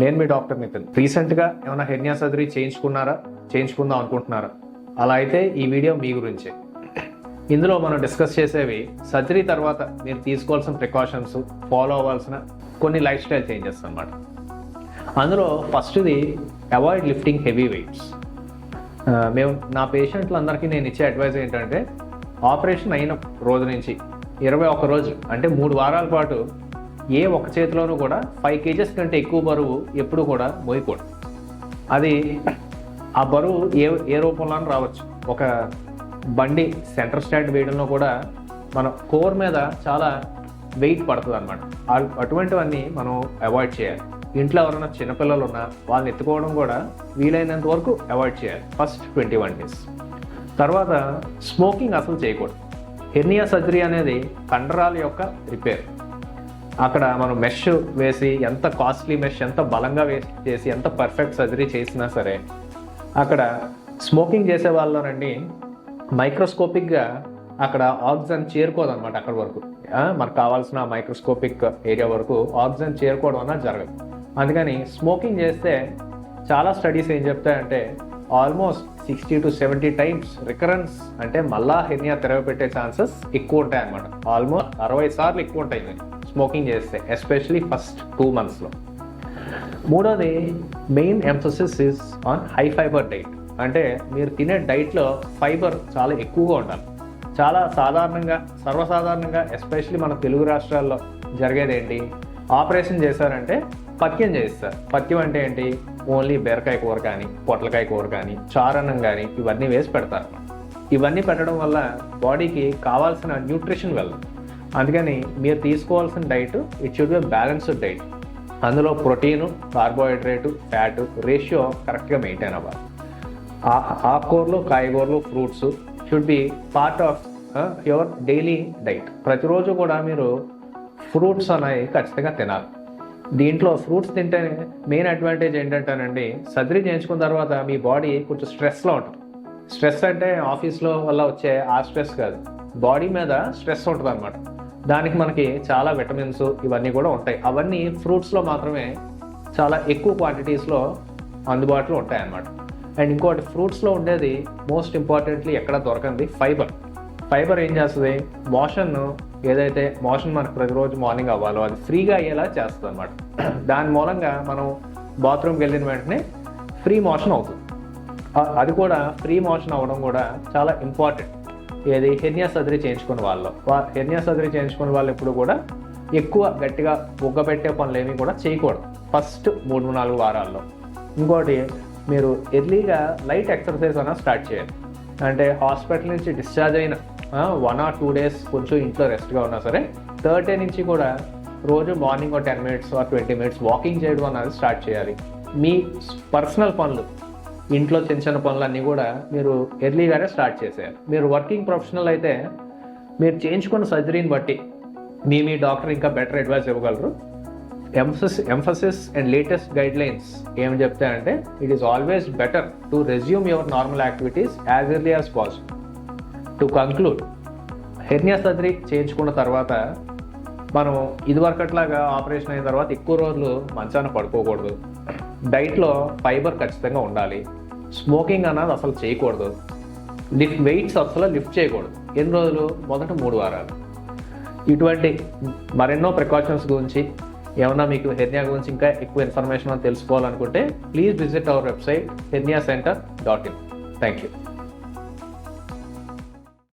నేను మీ డాక్టర్ నితిన్. రీసెంట్గా ఏమైనా హెర్నియా సర్జరీ చేయించుకుందాం అనుకుంటున్నారా? అలా అయితే ఈ వీడియో మీ గురించే. ఇందులో మనం డిస్కస్ చేసేవి సర్జరీ తర్వాత మీరు తీసుకోవాల్సిన ప్రికాషన్స్, ఫాలో అవ్వాల్సిన కొన్ని లైఫ్ స్టైల్ చేంజెస్ అన్నమాట. అందులో ఫస్ట్ది అవాయిడ్ లిఫ్టింగ్ హెవీ వెయిట్స్. నా పేషెంట్లందరికీ నేను ఇచ్చే అడ్వైజ్ ఏంటంటే, ఆపరేషన్ అయిన రోజు నుంచి 21 రోజు అంటే 3 వారాల పాటు ఏ ఒక్క చేతిలోనూ కూడా 5 kgs కంటే ఎక్కువ బరువు ఎప్పుడు కూడా మోయకూడదు. అది ఆ బరువు ఏ రూపంలోనూ రావచ్చు. ఒక బండి సెంటర్ స్టాండ్ వేయడంలో కూడా మన కోర్ మీద చాలా వెయిట్ పడుతుంది అనమాట. అటువంటివన్నీ మనం అవాయిడ్ చేయాలి. ఇంట్లో ఎవరైనా చిన్నపిల్లలు ఉన్నా వాళ్ళని ఎత్తుకోవడం కూడా వీలైనంత వరకు అవాయిడ్ చేయాలి ఫస్ట్ 21 days. తర్వాత స్మోకింగ్ అసలు చేయకూడదు. హెర్నియా సర్జరీ అనేది కండరాల యొక్క రిపేర్. అక్కడ మనం మెష్ వేసి ఎంత కాస్ట్లీ మెష్, ఎంత బలంగా చేసి ఎంత పర్ఫెక్ట్ సర్జరీ చేసినా సరే, అక్కడ స్మోకింగ్ చేసే వాళ్ళనండి మైక్రోస్కోపిక్గా అక్కడ ఆక్సిజన్ చేరుకోదన్నమాట. అక్కడ వరకు మనకు కావాల్సిన మైక్రోస్కోపిక్ ఏరియా వరకు ఆక్సిజన్ చేరుకోవడం అన్నది జరగదు. అందుకని స్మోకింగ్ చేస్తే చాలా స్టడీస్ ఏం చెప్తాయంటే ఆల్మోస్ట్ 60 to 70 times రికరెన్స్, అంటే మళ్ళా హెర్నియా తెరవపెట్టే ఛాన్సెస్ ఎక్కువ ఉంటాయి అన్నమాట. ఆల్మోస్ట్ 60 సార్లు ఎక్కువ ఉంటాయి స్మోకింగ్ చేస్తే, ఎస్పెషలీ ఫస్ట్ 2 months. మూడోది main emphasis is on high fibre diet. అంటే మీరు తినే డైట్లో ఫైబర్ చాలా ఎక్కువగా ఉండాలి. చాలా సర్వసాధారణంగా ఎస్పెషలీ మన తెలుగు రాష్ట్రాల్లో జరిగేది ఏంటి, ఆపరేషన్ చేశారంటే పథ్యం చేస్తారు. పథ్యం అంటే ఏంటి, ఓన్లీ బీరకాయ కూర కానీ, పొట్లకాయ కూర కానీ, చారన్నం కానీ ఇవన్నీ వేసి పెడతారు. ఇవన్నీ పెట్టడం వల్ల బాడీకి కావాల్సిన న్యూట్రిషన్ వెళ్ళదు. అందుకని మీరు తీసుకోవాల్సిన diet it should be balanced diet. అందులో ప్రోటీను, కార్బోహైడ్రేటు, ఫ్యాటు రేషియో కరెక్ట్గా మెయింటైన్ అవ్వాలి. ఆకుకూరలు, కాయగూరలు, fruits should be part of your daily diet. ప్రతిరోజు కూడా మీరు ఫ్రూట్స్ అనేవి ఖచ్చితంగా తినాలి. దీంట్లో ఫ్రూట్స్ తింటే మెయిన్ అడ్వాంటేజ్ ఏంటంటేనండి, సర్జరీ చేయించుకున్న తర్వాత మీ బాడీ కొంచెం స్ట్రెస్లో ఉంటుంది. స్ట్రెస్ అంటే ఆఫీస్లో వల్ల వచ్చే ఆ స్ట్రెస్ కాదు, బాడీ మీద స్ట్రెస్ ఉంటుంది అనమాట. దానికి మనకి చాలా విటమిన్స్ ఇవన్నీ కూడా ఉంటాయి. అవన్నీ ఫ్రూట్స్లో మాత్రమే చాలా ఎక్కువ క్వాంటిటీస్లో అందుబాటులో ఉంటాయి అన్నమాట. అండ్ ఇంకోటి, ఫ్రూట్స్లో ఉండేది మోస్ట్ ఇంపార్టెంట్లీ ఎక్కడ దొరకంది ఫైబర్. ఫైబర్ ఏం చేస్తుంది, ఏదైతే మోషన్ మనకు ప్రతిరోజు మార్నింగ్ అవ్వాలో అది ఫ్రీగా అయ్యేలా చేస్తుంది అనమాట. దాని మూలంగా మనం బాత్రూమ్కి వెళ్ళిన వెంటనే ఫ్రీ మోషన్ అవుతుంది. అది కూడా ఫ్రీ మోషన్ అవ్వడం కూడా చాలా ఇంపార్టెంట్. ఏది హెర్నియా సర్జరీ చేయించుకున్న వాళ్ళు ఎప్పుడు కూడా ఎక్కువ గట్టిగా బొగ్గబెట్టే పనులు ఏమీ కూడా చేయకూడదు ఫస్ట్ 3-4 వారాల్లో. ఇంకోటి, మీరు ఎర్లీగా లైట్ ఎక్సర్సైజ్ అన్న స్టార్ట్ చేయాలి. అంటే హాస్పిటల్ నుంచి డిశ్చార్జ్ అయిన 1 or 2 days కొంచెం ఇంట్లో రెస్ట్గా ఉన్నా సరే, 3rd day నుంచి కూడా రోజు morning 10 minutes or 20 minutes walking చేయడం అన్నది స్టార్ట్ చేయాలి. మీ పర్సనల్ పనులు, ఇంట్లో చిన్న పనులన్నీ కూడా మీరు ఎర్లీగానే స్టార్ట్ చేసేయాలి. మీరు వర్కింగ్ ప్రొఫెషనల్ అయితే మీరు చేయించుకున్న సర్జరీని బట్టి మీ డాక్టర్ ఇంకా బెటర్ అడ్వైస్ ఇవ్వగలరు. Emphasis and latest guidelines ఏమి చెప్తాయంటే, it is always better to resume your normal activities as early as possible. To conclude, hernia surgery చేయించుకున్న తర్వాత మనం ఇదివరకట్లాగా ఆపరేషన్ అయిన తర్వాత ఎక్కువ రోజులు మంచాన పడుకోకూడదు. డైట్లో ఫైబర్ ఖచ్చితంగా ఉండాలి. స్మోకింగ్ అన్నది అసలు చేయకూడదు. వెయిట్స్ అసలు లిఫ్ట్ చేయకూడదు. ఎన్ని రోజులు? మొదట 3 వారాలు. ఇటువంటి మరెన్నో ప్రికాషన్స్ గురించి, ఏమన్నా మీకు హెర్నియా గురించి ఇంకా ఎక్కువ ఇన్ఫర్మేషన్ తెలుసుకోవాలనుకుంటే please visit our website herniacenter.in. Thank you.